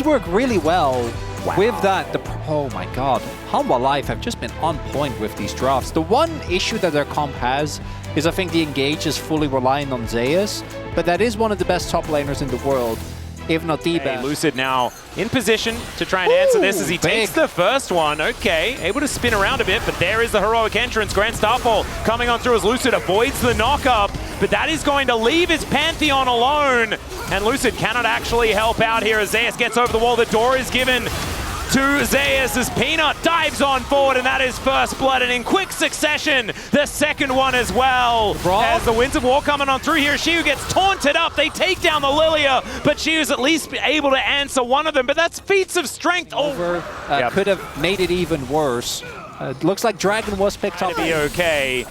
work really well with that. Oh my god, Hanwha Live have just been on point with these drafts. The one issue that their comp has is I think the engage is fully reliant on Zeus, but that is one of the best top laners in the world, if not the best. Lucid now in position to try and answer this as he takes the first one. Okay, able to spin around a bit, but there is the heroic entrance. Grand Starfall coming on through as Lucid avoids the knock-up, but that is going to leave his Pantheon alone. And Lucid cannot actually help out here as Zeus gets over the wall. The door is given to Zeus as Peanut dives on forward, and that is first blood, and in quick succession, the second one as well. As the Winds of War coming on through here, Shiu gets taunted up. They take down the Lilia, but Shiu's at least able to answer one of them, but that's feats of strength. Could have made it even worse. Looks like Dragon was picked up. To be okay.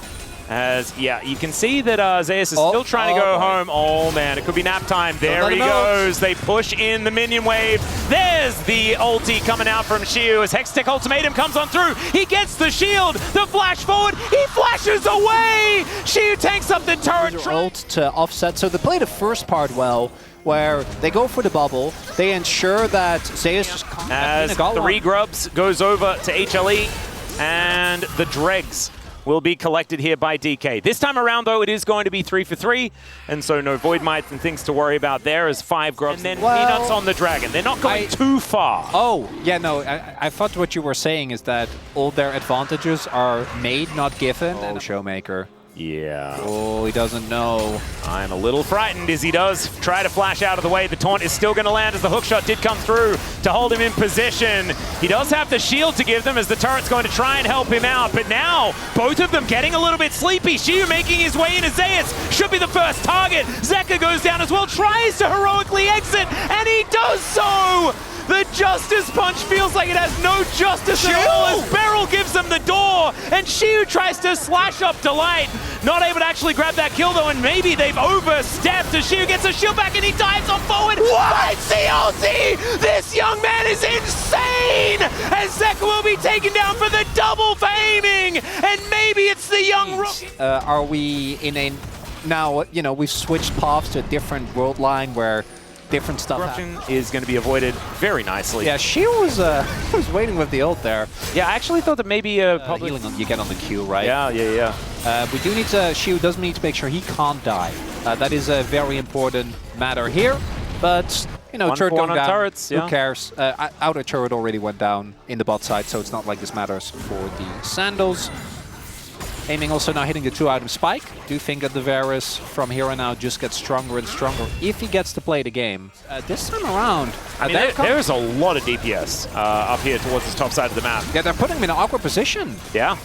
As, yeah, you can see that Zeus is still trying to go home. Oh, man, it could be nap time. There he goes. They push in the minion wave. There's the ulti coming out from Shiu as Hextech Ultimatum comes on through. He gets the shield, the flash forward. He flashes away. Shiu tanks up the turret. Ult to offset. So they play the first part well, where they go for the bubble. They ensure that Zeus just comes. As 3 grubs goes over to HLE, and the dregs will be collected here by DK. This time around, though, it is going to be 3 for 3, and so no Void Mites and things to worry about there as 5 grubs. And then Peanuts on the Dragon. They're not going too far. Oh, yeah, no, I thought what you were saying is that all their advantages are made, not given. And the Showmaker. Yeah. Oh, he doesn't know. I'm a little frightened as he does try to flash out of the way. The taunt is still going to land as the hookshot did come through to hold him in position. He does have the shield to give them as the turret's going to try and help him out. But now, both of them getting a little bit sleepy. Shiu making his way into Zeus. Should be the first target. Zeka goes down as well, tries to heroically exit, and he does so! The Justice Punch feels like it has no justice at all as Beryl gives them the door, and Shiu tries to slash up Delight. Not able to actually grab that kill though, and maybe they've overstepped as Shiu gets a shield back and he dives on forward. What? CLC! This young man is insane! And Zeka will be taken down for the double for aiming, and maybe it's the young rookie. Are we in a... Now, you know, we've switched paths to a different world line where different stuff is going to be avoided very nicely. Yeah, she was waiting with the ult there. Yeah, I actually thought that maybe healing you get on the Q, right? Yeah. We do need to... Shiu does need to make sure he can't die. That is a very important matter here. But, you know, turret going down, turrets, who cares? Outer turret already went down in the bot side, so it's not like this matters for the Sandals. Aiming also now hitting the 2-item spike. Do think that the Varus from here on out just gets stronger and stronger if he gets to play the game. This time around, I mean, there's a lot of DPS up here towards the top side of the map. Yeah, they're putting him in an awkward position. Yeah.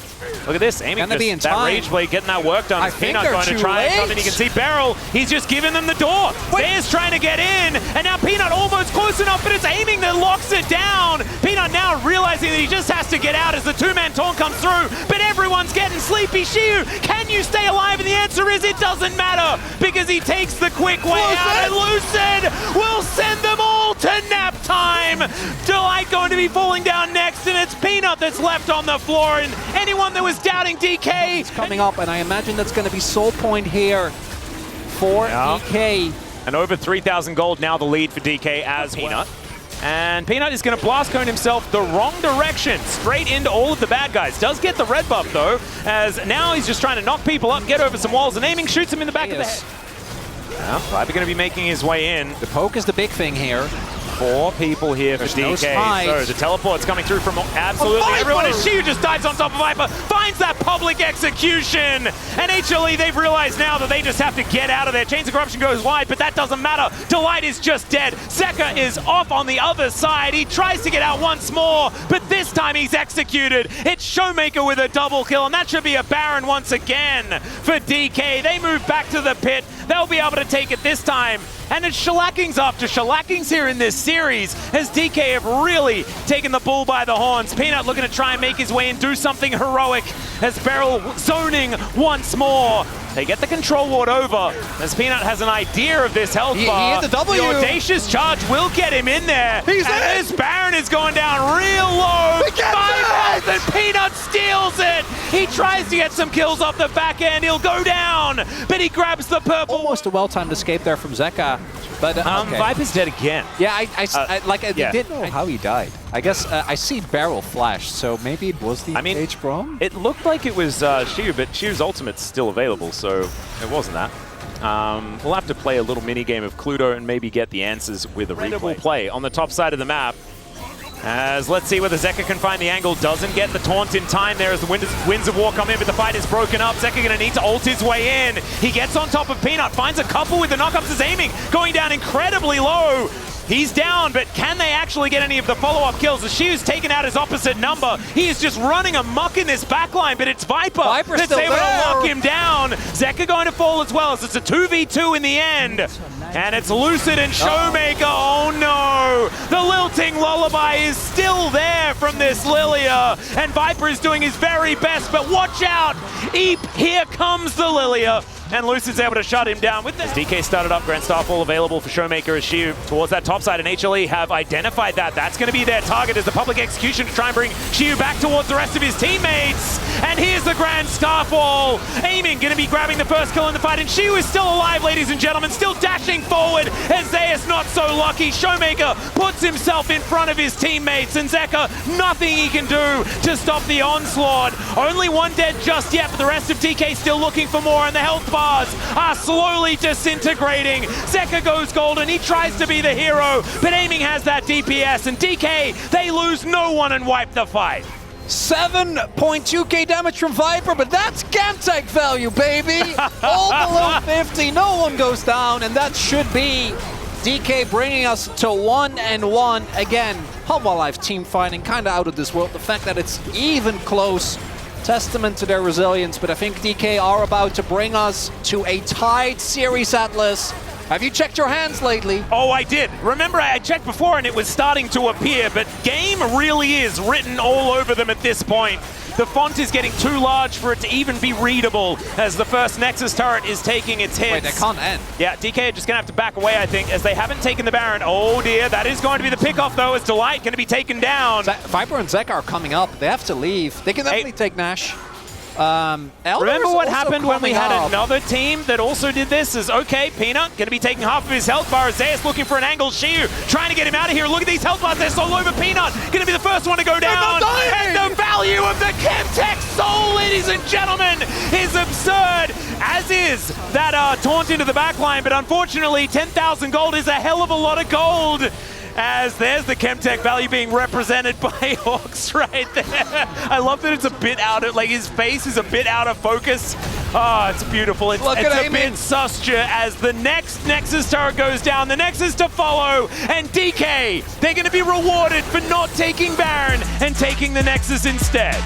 Look at this, aiming just that Rage Blade, getting that work done. Peanut going to try and come in. You can see Beryl, he's just giving them the door. Zeus trying to get in, and now Peanut almost close enough, but it's aiming that locks it down. Peanut now realizing that he just has to get out as the 2-man taunt comes through, but everyone's getting sleepy. Shiu, can you stay alive? And the answer is it doesn't matter, because he takes the quick way out, and Lucid will send them all to nap time. Delight going to be falling down next, and it's Peanut that's left on the floor, and anyone that was doubting DK. It's coming up, and I imagine that's going to be soul point here for DK. And over 3,000 gold now the lead for DK as Peanut. And Peanut is going to blast cone himself the wrong direction, straight into all of the bad guys. Does get the red buff though, as now he's just trying to knock people up, get over some walls, and aiming shoots him in the back of the head. Yeah, Viper going to be making his way in. The poke is the big thing here. 4 people here for DK. So the teleport's coming through from absolutely everyone. And Shiu just dives on top of Viper, finds that public execution. And HLE, they've realized now that they just have to get out of there. Chains of Corruption goes wide, but that doesn't matter. Delight is just dead. Zeka is off on the other side. He tries to get out once more, but this time he's executed. It's Showmaker with a double kill, and that should be a Baron once again for DK. They move back to the pit. They'll be able to take it this time. And it's shellackings after shellackings here in this series as DK have really taken the bull by the horns. Peanut looking to try and make his way and do something heroic as Beryl zoning once more. They get the control ward over as Peanut has an idea of this health bar. He hit the W. The audacious charge will get him in there. He's in. This Baron is going down real low. 5 health and Peanut steals it. He tries to get some kills off the back end. He'll go down, but he grabs the purple. Almost a well-timed escape there from Zeka. But okay. Viper's dead again. Yeah, I didn't know how he died. I guess I see barrel flash, so maybe it was the H-Brom? It looked like it was Xiu, but Xiu's ultimate's still available, so it wasn't that. We'll have to play a little mini game of Cluedo and maybe get the answers with a replay. Play on the top side of the map. As let's see whether Zeka can find the angle. Doesn't get the taunt in time there as the Winds of War come in, but the fight is broken up. Zeka gonna need to ult his way in. He gets on top of Peanut, finds a couple with the knockups as aiming, going down incredibly low. He's down, but can they actually get any of the follow-up kills? The Xiu's taken out his opposite number. He is just running amok in this backline, but it's Viper's that's able to lock him down. Zeka going to fall as well, as it's a 2v2 in the end. And it's Lucid and Showmaker. Oh no! The lilting lullaby is still there from this Lilia. And Viper is doing his very best, but watch out! Eep, here comes the Lilia. And Lucid's able to shut him down with this. DK started up, Grand Starfall available for Showmaker as Xiu towards that top side, and HLE have identified that. That's going to be their target as the public execution to try and bring Xiu back towards the rest of his teammates. And here's the Grand Starfall. Aiming going to be grabbing the first kill in the fight, and Xiu is still alive, ladies and gentlemen, still dashing forward as Zeus not so lucky. Showmaker puts himself in front of his teammates, and Zeka, nothing he can do to stop the onslaught. Only one dead just yet, but the rest of DK still looking for more, and the health bars are slowly disintegrating. Zeka goes golden, he tries to be the hero, but Aiming has that DPS, and DK, they lose no one and wipe the fight. 7.2k damage from Viper, but that's Camtech value, baby! All below 50, no one goes down, and that should be DK bringing us to 1-1. Again, Hanwha Live team fighting kind of out of this world. The fact that it's even close, testament to their resilience, but I think DK are about to bring us to a tied series, Atlas. Have you checked your hands lately? Oh, I did. Remember, I checked before and it was starting to appear, but game really is written all over them at this point. The font is getting too large for it to even be readable as the first Nexus turret is taking its hits. Wait, they can't end. Yeah, DK are just going to have to back away, I think, as they haven't taken the Baron. Oh dear, that is going to be the pickoff though, as Delight going to be taken down. Viper and Zeka are coming up. They have to leave. They can definitely take Nash. Remember what happened when we had another team that also did this? Is okay, Peanut going to be taking half of his health bar. Zeus looking for an angle. Xiu trying to get him out of here. Look at these health bars. They're so over. Peanut going to be the first one to go down. And the value of the Chemtech soul, ladies and gentlemen, is absurd. As is that taunt into the backline. But unfortunately, 10,000 gold is a hell of a lot of gold. As there's the Chemtech value being represented by Hawks right there. I love that it's a bit out of, like his face is a bit out of focus. Oh, it's beautiful. It's a bit susture as the next Nexus turret goes down. The Nexus to follow, and DK, they're going to be rewarded for not taking Baron and taking the Nexus instead.